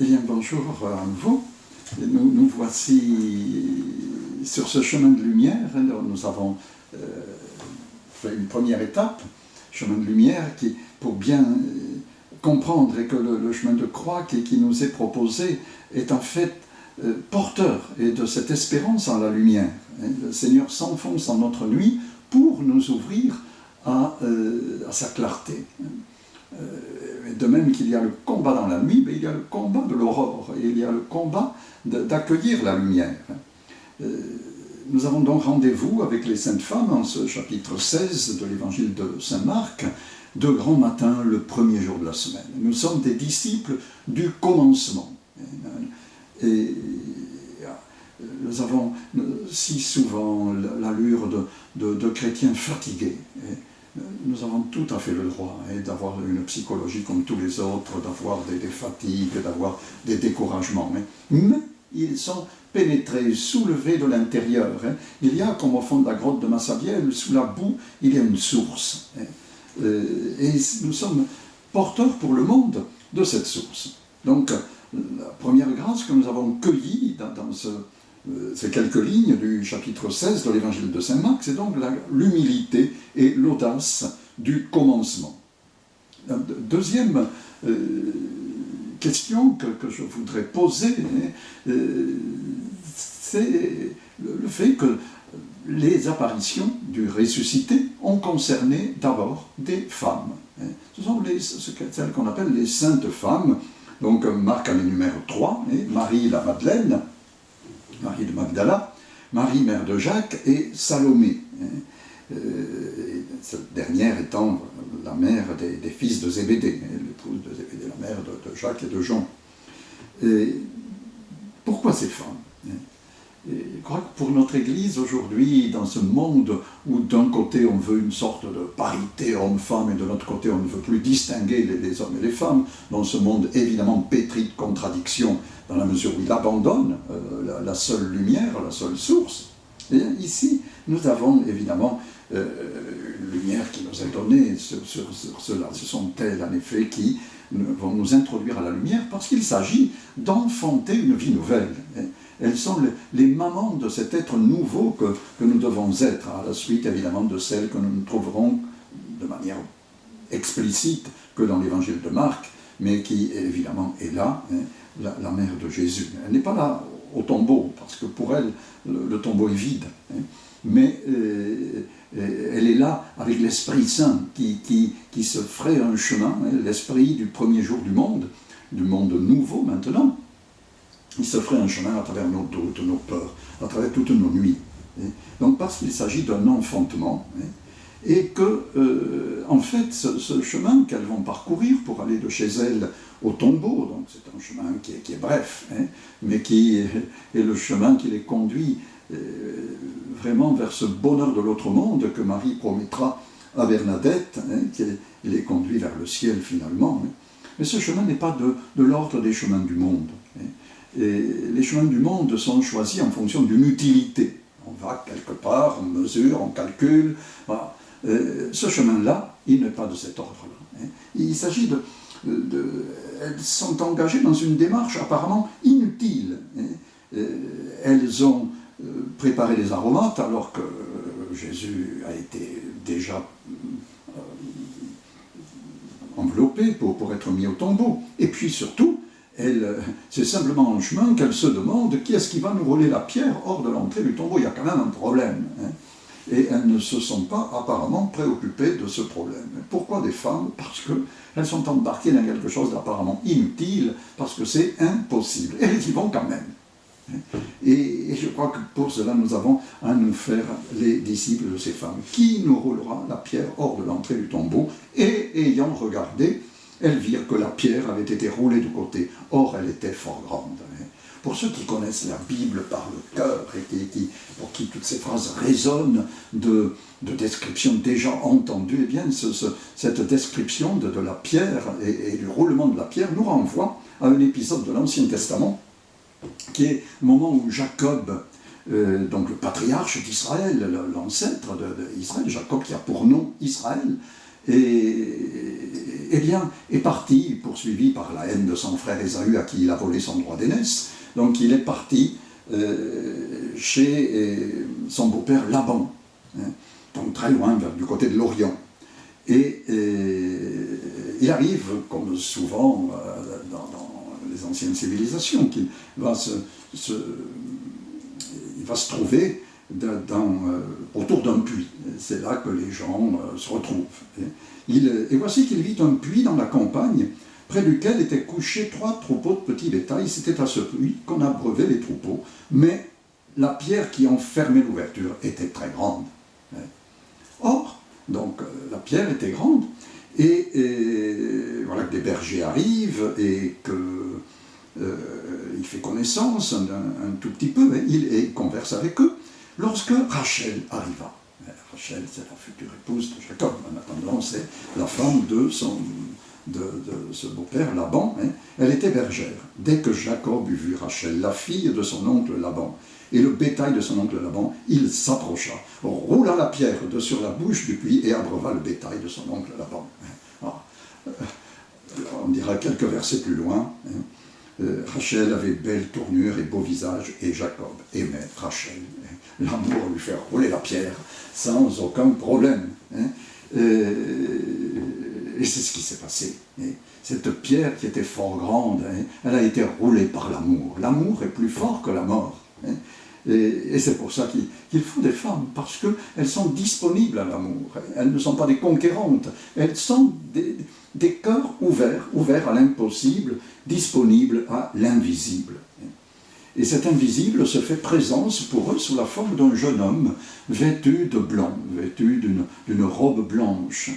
Eh bien, bonjour à nouveau. Nous voici sur ce chemin de lumière. Nous avons fait une première étape, chemin de lumière, qui, pour bien comprendre et que le chemin de croix qui nous est proposé est en fait porteur et de cette espérance en la lumière. Le Seigneur s'enfonce en notre nuit pour nous ouvrir à sa clarté. De même qu'il y a le combat dans la nuit, mais il y a le combat de l'aurore, et il y a le combat d'accueillir la lumière. Nous avons donc rendez-vous avec les saintes femmes en ce chapitre 16 de l'évangile de Saint Marc, de grand matin, le premier jour de la semaine. Nous sommes des disciples du commencement. Et nous avons si souvent l'allure de chrétiens fatigués. Nous avons tout à fait le droit d'avoir une psychologie comme tous les autres, d'avoir des fatigues, d'avoir des découragements. Mais ils sont pénétrés, soulevés de l'intérieur. Il y a, comme au fond de la grotte de Massabielle, sous la boue, il y a une source. Et nous sommes porteurs pour le monde de cette source. Donc, la première grâce que nous avons cueillie dans ces quelques lignes du chapitre 16 de l'évangile de Saint Marc, c'est donc l'humilité et l'audace du commencement. La deuxième question que je voudrais poser, c'est le fait que les apparitions du ressuscité ont concerné d'abord des femmes. Ce sont celles qu'on appelle les saintes femmes. Donc Marc en énumère 3, Marie la Madeleine, Marie de Magdala, Marie mère de Jacques et Salomé. Cette dernière étant la mère des fils de Zébédée, l'épouse de Zébédée, la mère de Jacques et de Jean. Et pourquoi ces femmes ? Et je crois que pour notre Église aujourd'hui, dans ce monde où d'un côté on veut une sorte de parité homme-femme et de l'autre côté on ne veut plus distinguer les hommes et les femmes, dans ce monde évidemment pétri de contradictions, dans la mesure où il abandonne la seule lumière, la seule source, et ici nous avons évidemment une lumière qui nous est donnée sur cela. Ce sont elles en effet qui vont nous introduire à la lumière parce qu'il s'agit d'enfanter une vie nouvelle. Elles sont les mamans de cet être nouveau que nous devons être, à la suite évidemment de celles que nous ne trouverons de manière explicite que dans l'évangile de Marc, mais qui évidemment est là, la mère de Jésus. Elle n'est pas là au tombeau, parce que pour elle, le tombeau est vide, mais elle est là avec l'Esprit Saint qui se ferait un chemin, l'Esprit du premier jour du monde nouveau maintenant. Il se ferait un chemin à travers nos doutes, nos peurs, à travers toutes nos nuits. Donc parce qu'il s'agit d'un enfantement, et que, en fait, ce chemin qu'elles vont parcourir pour aller de chez elles au tombeau, donc c'est un chemin qui est bref, mais qui est le chemin qui les conduit vraiment vers ce bonheur de l'autre monde que Marie promettra à Bernadette, qui les conduit vers le ciel finalement. Mais ce chemin n'est pas de l'ordre des chemins du monde. Et les chemins du monde sont choisis en fonction d'une utilité. On va quelque part, on mesure, on calcule. Voilà. Ce chemin-là, il n'est pas de cet ordre-là. Il s'agit elles sont engagées dans une démarche apparemment inutile. Elles ont préparé les aromates alors que Jésus a été déjà enveloppé pour être mis au tombeau. Et puis surtout, c'est simplement un chemin qu'elle se demande qui est-ce qui va nous rouler la pierre hors de l'entrée du tombeau. Il y a quand même un problème. Et elles ne se sont pas apparemment préoccupées de ce problème. Pourquoi des femmes ? Parce qu'elles sont embarquées dans quelque chose d'apparemment inutile, parce que c'est impossible. Et elles y vont quand même. Et je crois que pour cela, nous avons à nous faire les disciples de ces femmes. Qui nous roulera la pierre hors de l'entrée du tombeau ? Et ayant regardé, elles virent que la pierre avait été roulée du côté. Or, elle était fort grande. Pour ceux qui connaissent la Bible par le cœur et pour qui toutes ces phrases résonnent de descriptions déjà entendues, eh bien, cette description de la pierre et du roulement de la pierre nous renvoie à un épisode de l'Ancien Testament qui est le moment où Jacob, donc le patriarche d'Israël, l'ancêtre d'Israël, Jacob qui a pour nom Israël, et eh bien, est parti, poursuivi par la haine de son frère Ésaü, à qui il a volé son droit d'aînesse. Donc il est parti chez son beau-père Laban, hein, donc très loin, du côté de l'Orient. Et il arrive, comme souvent dans les anciennes civilisations, qu'il va il va se trouver autour d'un puits. C'est là que les gens se retrouvent. Et voici qu'il vit un puits dans la campagne, près duquel étaient couchés 3 troupeaux de petits bétail. C'était à ce puits qu'on abreuvait les troupeaux, mais la pierre qui enfermait l'ouverture était très grande. Or, donc, la pierre était grande, et voilà que des bergers arrivent, et qu'il fait connaissance un tout petit peu, et il converse avec eux, lorsque Rachel arriva. Rachel, c'est la future épouse de Jacob. En attendant, c'est la femme de ce beau-père, Laban. Hein. Elle était bergère. Dès que Jacob eut vu Rachel, la fille de son oncle Laban, et le bétail de son oncle Laban, il s'approcha, roula la pierre sur la bouche du puits et abreuva le bétail de son oncle Laban. Alors, on dira quelques versets plus loin. Rachel avait belle tournure et beau visage, et Jacob aimait Rachel. L'amour lui fait rouler la pierre sans aucun problème. Et c'est ce qui s'est passé. Cette pierre qui était fort grande, elle a été roulée par l'amour. L'amour est plus fort que la mort. Et c'est pour ça qu'il faut des femmes, parce qu'elles sont disponibles à l'amour. Elles ne sont pas des conquérantes. Elles sont des cœurs ouverts à l'impossible, disponibles à l'invisible. Et cet invisible se fait présence pour eux sous la forme d'un jeune homme vêtu de blanc, vêtu d'une robe blanche.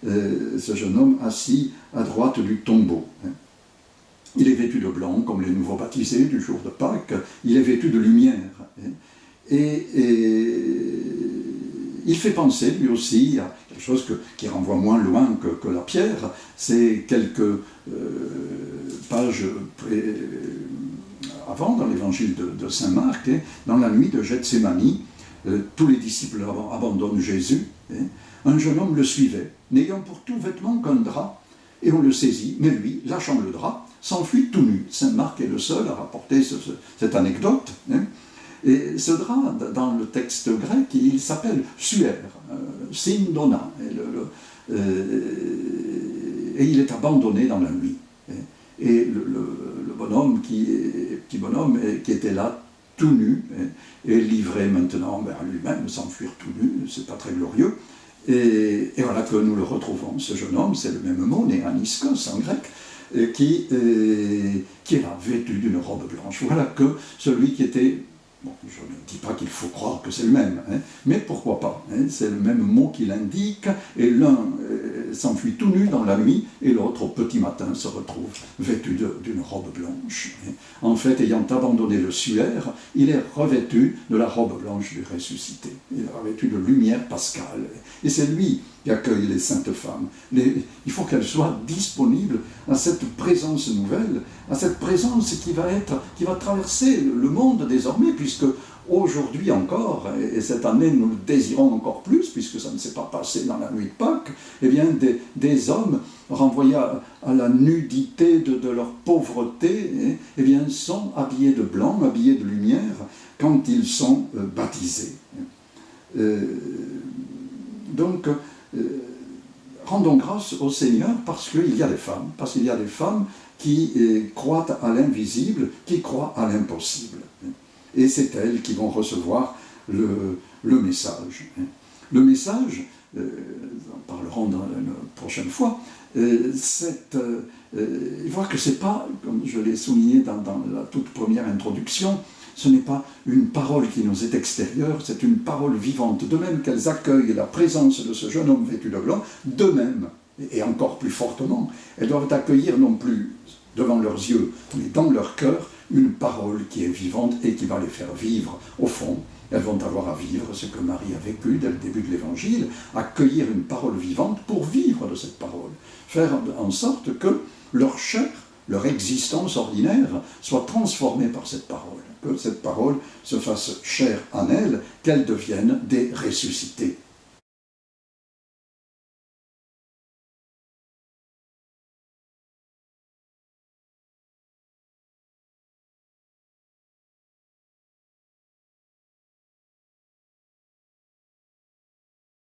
Ce jeune homme assis à droite du tombeau. Il est vêtu de blanc, comme les nouveaux baptisés du jour de Pâques. Il est vêtu de lumière. Et il fait penser, lui aussi, à quelque chose qui renvoie moins loin que la pierre. C'est quelques pages avant, dans l'évangile de saint Marc, dans la nuit de Gethsémani, tous les disciples abandonnent Jésus. Un jeune homme le suivait, n'ayant pour tout vêtement qu'un drap, et on le saisit, mais lui, lâchant le drap, s'enfuit tout nu. Saint Marc est le seul à rapporter cette anecdote. Et ce drap, dans le texte grec, il s'appelle suaire, sindona, et il est abandonné dans la nuit. Et le bonhomme, petit bonhomme, qui était là, tout nu, est livré maintenant à lui-même, s'enfuir tout nu, c'est pas très glorieux. Et voilà que nous le retrouvons, ce jeune homme, c'est le même mot, néaniskos en grec, qui est là, vêtu d'une robe blanche. Voilà que celui qui était... Bon, je ne dis pas qu'il faut croire que c'est le même, mais pourquoi pas, c'est le même mot qui l'indique, et l'un s'enfuit tout nu dans la nuit, et l'autre au petit matin se retrouve vêtu d'une robe blanche. En fait, ayant abandonné le suaire, il est revêtu de la robe blanche du ressuscité. Il est revêtu de lumière pascale, et c'est lui qui accueille les saintes femmes. Il faut qu'elles soient disponibles à cette présence nouvelle, à cette présence qui va traverser le monde désormais, puisque aujourd'hui encore, et cette année nous le désirons encore plus, puisque ça ne s'est pas passé dans la nuit de Pâques, eh bien des hommes renvoyés à la nudité de leur pauvreté, eh bien sont habillés de blanc, habillés de lumière, quand ils sont baptisés. Donc, rendons grâce au Seigneur parce qu'il y a des femmes, qui croient à l'invisible, qui croient à l'impossible. Et c'est elles qui vont recevoir le message. Le message, nous en parlerons dans une prochaine fois, il voit que ce n'est pas, comme je l'ai souligné dans la toute première introduction, ce n'est pas une parole qui nous est extérieure, c'est une parole vivante. De même qu'elles accueillent la présence de ce jeune homme vêtu de blanc, de même, et encore plus fortement, elles doivent accueillir non plus devant leurs yeux, mais dans leur cœur, une parole qui est vivante et qui va les faire vivre. Au fond, elles vont avoir à vivre ce que Marie a vécu dès le début de l'Évangile, accueillir une parole vivante pour vivre de cette parole, faire en sorte que leur chair, leur existence ordinaire soit transformée par cette parole, que cette parole se fasse chair en elles, qu'elles deviennent des ressuscités.